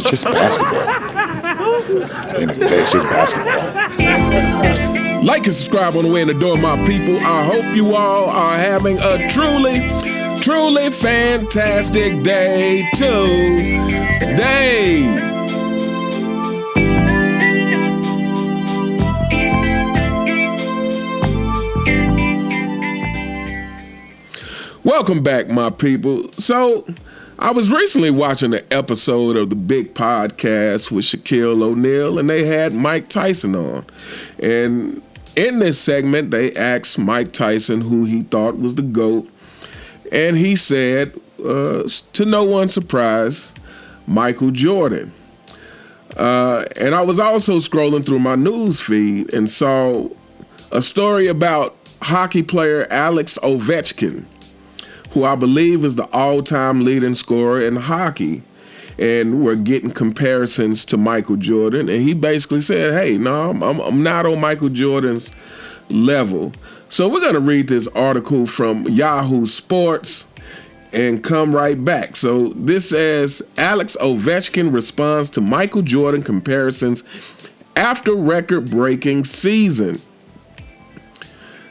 It's just basketball. At the end of the day, it's just basketball. Like and subscribe on the way in the door, my people. I hope you all are having a truly fantastic day today. Welcome back, my people. So, I was recently watching an episode of the Big Podcast with Shaquille O'Neal, and they had Mike Tyson on. And in this segment, they asked Mike Tyson who he thought was the GOAT. And he said, to no one's surprise, Michael Jordan. And I was also scrolling through my news feed and saw a story about hockey player Alex Ovechkin, who I believe is the all-time leading scorer in hockey. And we're getting comparisons to Michael Jordan. And he basically said, hey, no, I'm not on Michael Jordan's level. So we're going to read this article from Yahoo Sports and come right back. So this says, Alex Ovechkin responds to Michael Jordan comparisons after record-breaking season.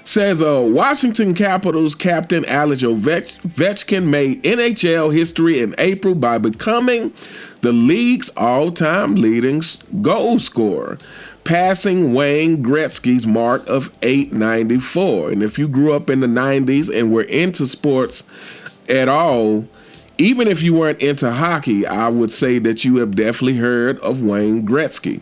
Says Washington Capitals captain Alex Ovechkin made NHL history in April by becoming the league's all-time leading goal scorer, passing Wayne Gretzky's mark of 894. And if you grew up in the 90s and were into sports at all, even if you weren't into hockey, I would say that you have definitely heard of Wayne Gretzky.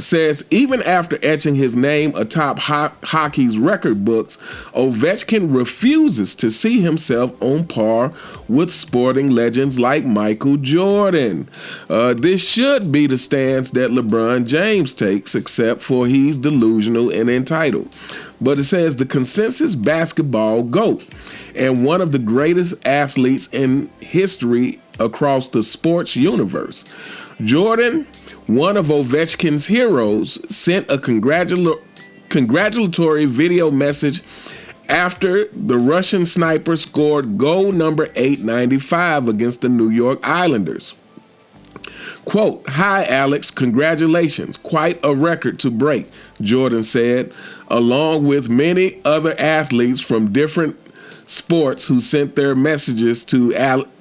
Says even after etching his name atop hockey's record books, Ovechkin refuses to see himself on par with sporting legends like Michael Jordan. This should be the stance that LeBron James takes, except for he's delusional and entitled. But it says the consensus basketball GOAT and one of the greatest athletes in history across the sports universe. Jordan, one of Ovechkin's heroes, sent a congratulatory video message after the Russian sniper scored goal number 895 against the New York Islanders. Quote, "Hi, Alex, congratulations. Quite a record to break," Jordan said, along with many other athletes from different sports who sent their messages to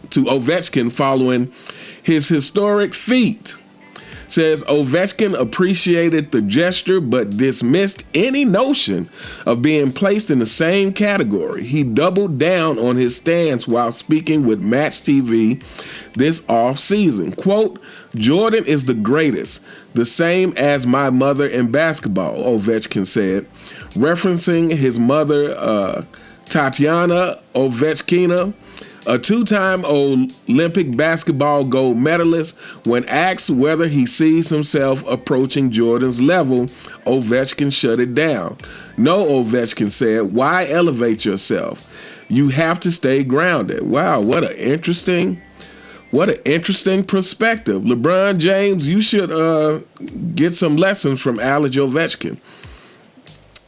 Ovechkin following his historic feat. Says Ovechkin appreciated the gesture but dismissed any notion of being placed in the same category. He doubled down on his stance while speaking with Match TV this offseason. Quote, "Jordan is the greatest, the same as my mother in basketball," Ovechkin said, referencing his mother, Tatiana Ovechkina, a two-time Olympic basketball gold medalist. When asked whether he sees himself approaching Jordan's level, Ovechkin shut it down. "No," Ovechkin said, "why elevate yourself? You have to stay grounded." Wow, what an interesting perspective. LeBron James, you should get some lessons from Alex Ovechkin.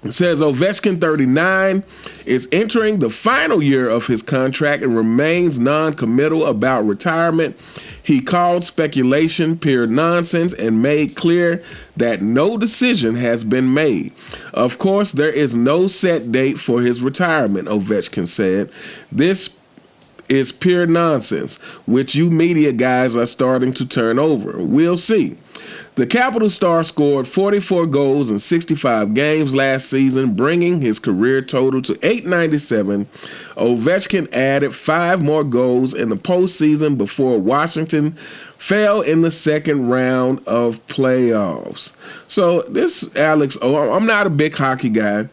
It says Ovechkin, 39, is entering the final year of his contract and remains non-committal about retirement. He called speculation pure nonsense and made clear that no decision has been made. Of course, there is no set date for his retirement, Ovechkin said. "This is pure nonsense, which you media guys are starting to turn over. We'll see." The Capital star scored 44 goals in 65 games last season, bringing his career total to 897. Ovechkin added 5 more goals in the postseason before Washington fell in the second round of playoffs. So this I'm not a big hockey guy,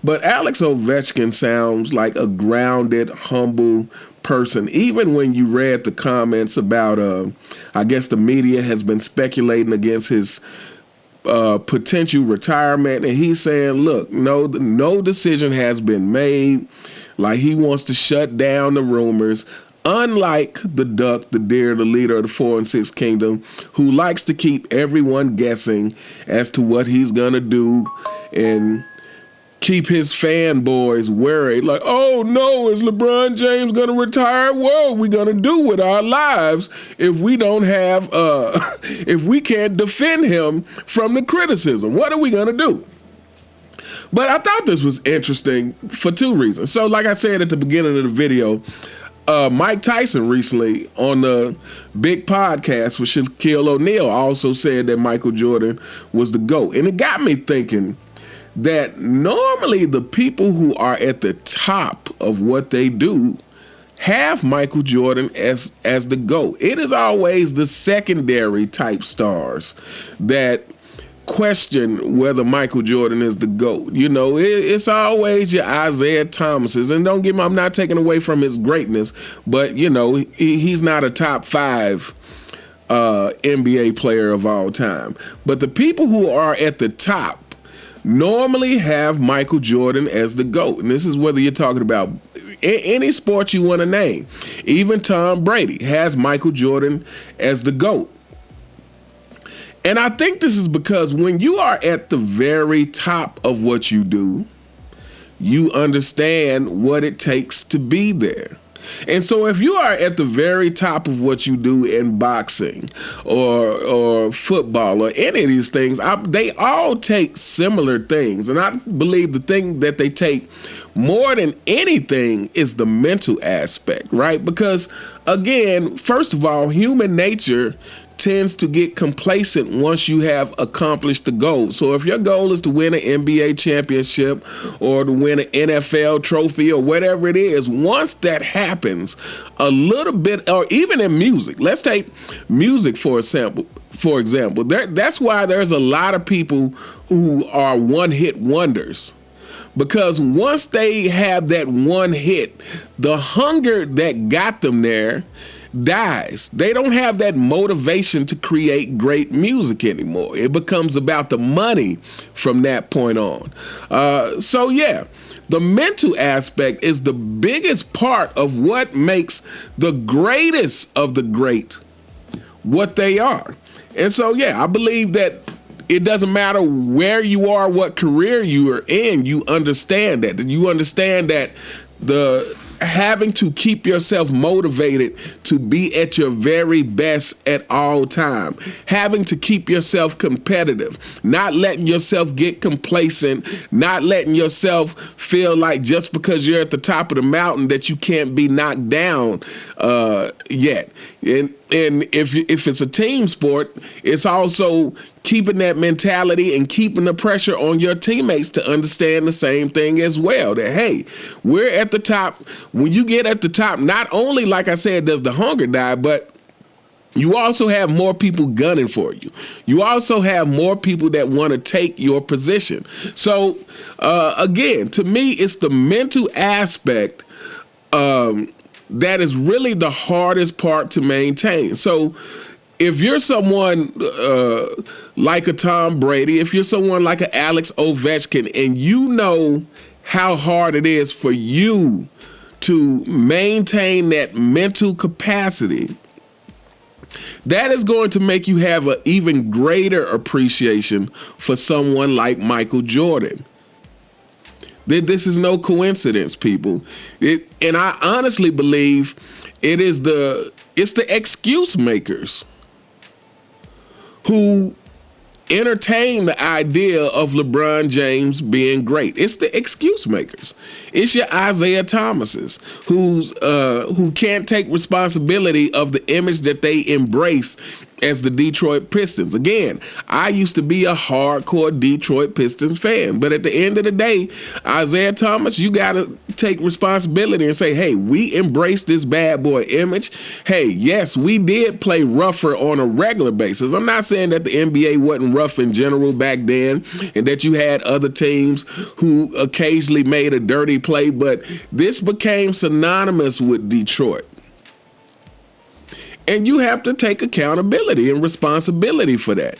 but Alex Ovechkin sounds like a grounded, humble person. Even when you read the comments about, I guess the media has been speculating against his potential retirement, and he's saying, look, no decision has been made. Like, he wants to shut down the rumors. Unlike the Duck, the Deer, the leader of the 4 and 6 Kingdom, who likes to keep everyone guessing as to what he's gonna do and keep his fanboys worried. Like, oh no, is LeBron James going to retire? What are we going to do with our lives if we don't have, if we can't defend him from the criticism? What are we going to do? But I thought this was interesting for two reasons. So like I said at the beginning of the video, Mike Tyson recently on the big podcast with Shaquille O'Neal also said that Michael Jordan was the GOAT. And it got me thinking that normally the people who are at the top of what they do have Michael Jordan as the GOAT. It is always the secondary type stars that question whether Michael Jordan is the GOAT. You know, it's always your Isaiah Thomases. And don't get me, I'm not taking away from his greatness, but, you know, he's not a top 5 NBA player of all time. But the people who are at the top normally have Michael Jordan as the GOAT. And this is whether you're talking about any sport you want to name. Even Tom Brady has Michael Jordan as the GOAT. And I think this is because when you are at the very top of what you do, you understand what it takes to be there. And so if you are at the very top of what you do in boxing or football or any of these things, they all take similar things. And I believe the thing that they take more than anything is the mental aspect, right? Because, again, first of all, human nature tends to get complacent once you have accomplished the goal. So if your goal is to win an NBA championship or to win an NFL trophy or whatever it is, once that happens, a little bit, or even in music, let's take music for example. That's why there's a lot of people who are one-hit wonders. Because once they have that one hit, the hunger that got them there dies. They don't have that motivation to create great music anymore. It becomes about the money from that point on. So yeah, the mental aspect is the biggest part of what makes the greatest of the great what they are. And so yeah, I believe that it doesn't matter where you are, what career you are in, you understand that. You understand that the having to keep yourself motivated to be at your very best at all time, having to keep yourself competitive, not letting yourself get complacent, not letting yourself feel like just because you're at the top of the mountain that you can't be knocked down yet. And if it's a team sport, it's also keeping that mentality and keeping the pressure on your teammates to understand the same thing as well. That, hey, we're at the top. When you get at the top, not only, like I said, does the hunger die, but you also have more people gunning for you. You also have more people that want to take your position. So, again, to me, it's the mental aspect that is really the hardest part to maintain. So if you're someone like a Tom Brady, if you're someone like an Alex Ovechkin, and you know how hard it is for you to maintain that mental capacity, that is going to make you have an even greater appreciation for someone like Michael Jordan. This is no coincidence, people. And I honestly believe it's the excuse makers who entertain the idea of LeBron James being great. It's the excuse makers. It's your Isaiah Thomases who can't take responsibility of the image that they embrace as the Detroit Pistons. Again, I used to be a hardcore Detroit Pistons fan, but at the end of the day, Isaiah Thomas, you got to take responsibility and say, hey, we embrace this bad boy image. Hey, yes, we did play rougher on a regular basis. I'm not saying that the NBA wasn't rough in general back then and that you had other teams who occasionally made a dirty play, but this became synonymous with Detroit. And you have to take accountability and responsibility for that.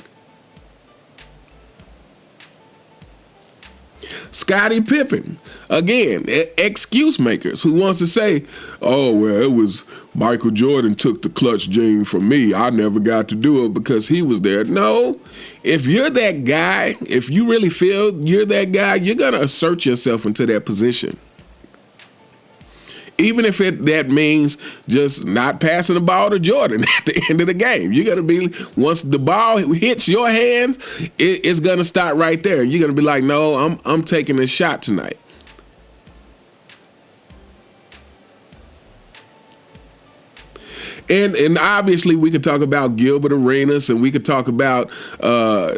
Scottie Pippen, again, excuse makers who wants to say, oh, well, it was Michael Jordan took the clutch gene from me. I never got to do it because he was there. No, if you're that guy, if you really feel you're that guy, you're going to assert yourself into that position. Even if that means just not passing the ball to Jordan at the end of the game. You're going to be, once the ball hits your hands, it's going to start right there. You're going to be like, no, I'm taking this shot tonight. And obviously we could talk about Gilbert Arenas, and we could talk about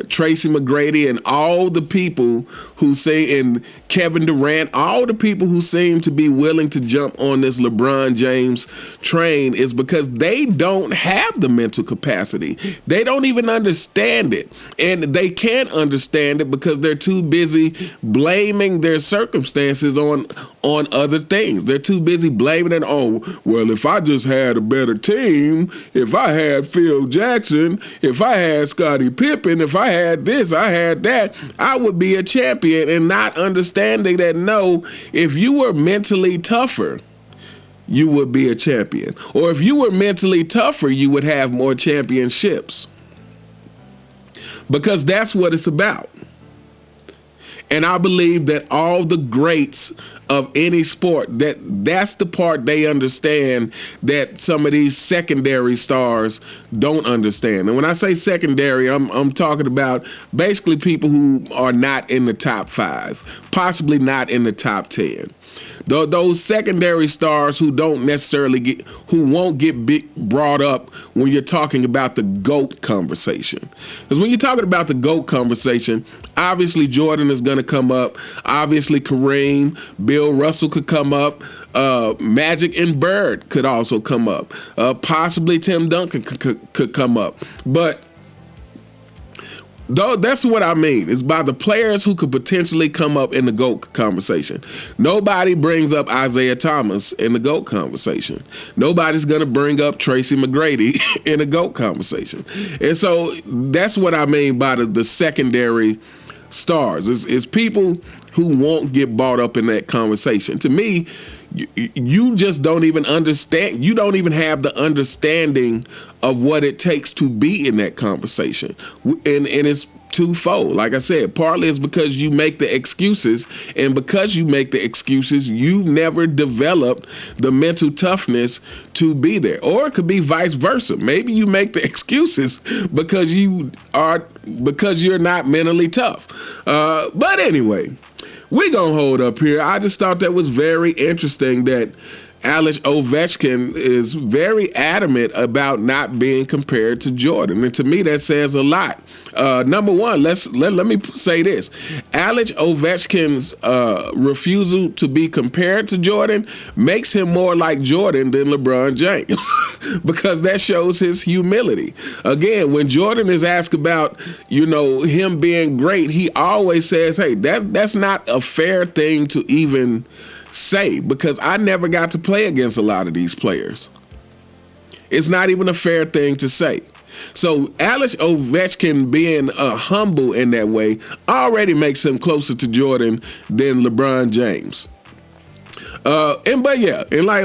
Tracy McGrady and all the people who say, and Kevin Durant, all the people who seem to be willing to jump on this LeBron James train is because they don't have the mental capacity. They don't even understand it. And they can't understand it because they're too busy blaming their circumstances on other things. They're too busy blaming it on, well, if I just had a better team, if I had Phil Jackson, if I had Scottie Pippen, if I had this, I had that, I would be a champion, and not understanding that, no, if you were mentally tougher, you would be a champion. Or if you were mentally tougher, you would have more championships. Because that's what it's about. And I believe that all the greats of any sport, that's the part they understand that some of these secondary stars don't understand. And when I say secondary, I'm talking about basically people who are not in the top 5, possibly not in the top 10. Those secondary stars who don't necessarily who won't get brought up when you're talking about the GOAT conversation. Because when you're talking about the GOAT conversation, obviously Jordan is going to come up. Obviously Kareem, Bill Russell could come up. Magic and Bird could also come up. Possibly Tim Duncan could come up. But that's what I mean. It's by the players who could potentially come up in the GOAT conversation. Nobody brings up Isaiah Thomas in the GOAT conversation. Nobody's going to bring up Tracy McGrady in the GOAT conversation. And so that's what I mean by the secondary stars. It's people who won't get brought up in that conversation. To me, you just don't even understand. You don't even have the understanding of what it takes to be in that conversation. And it's twofold. Like I said, partly it's because you make the excuses, and because you make the excuses, you've never developed the mental toughness to be there. Or it could be vice versa. Maybe you make the excuses because you're not mentally tough. But anyway, we're going to hold up here. I just thought that was very interesting that Alex Ovechkin is very adamant about not being compared to Jordan. And to me, that says a lot. Number one, let me say this. Alex Ovechkin's refusal to be compared to Jordan makes him more like Jordan than LeBron James because that shows his humility. Again, when Jordan is asked about, him being great, he always says, hey, that's not a fair thing to even say because I never got to play against a lot of these players. It's not even a fair thing to say. So Alex Ovechkin being humble in that way already makes him closer to Jordan than LeBron James. And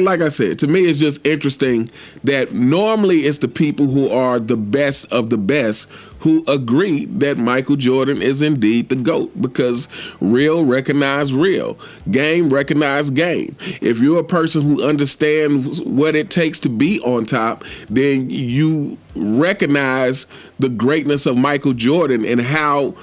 like I said, to me it's just interesting that normally it's the people who are the best of the best who agree that Michael Jordan is indeed the GOAT, because real recognize real, game recognize game. If you're a person who understands what it takes to be on top, then you recognize the greatness of Michael Jordan and how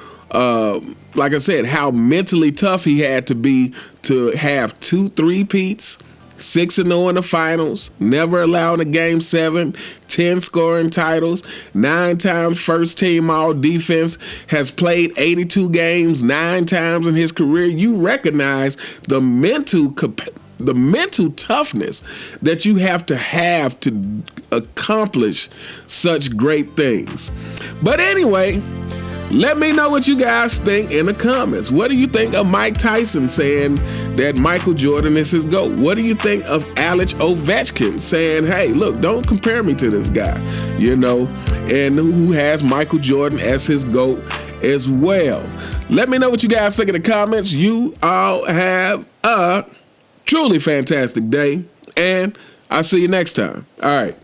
like I said, how mentally tough he had to be to have 2 3-peats, 6-0 in the finals, never allowed a Game 7, 10 scoring titles, 9 times first team all defense, has played 82 games 9 times in his career. You recognize the mental toughness that you have to accomplish such great things. But anyway, let me know what you guys think in the comments. What do you think of Mike Tyson saying that Michael Jordan is his GOAT? What do you think of Alex Ovechkin saying, hey, look, don't compare me to this guy, and who has Michael Jordan as his GOAT? as well. Let me know what you guys think in the comments. You all have a truly fantastic day, and I'll see you next time. All right.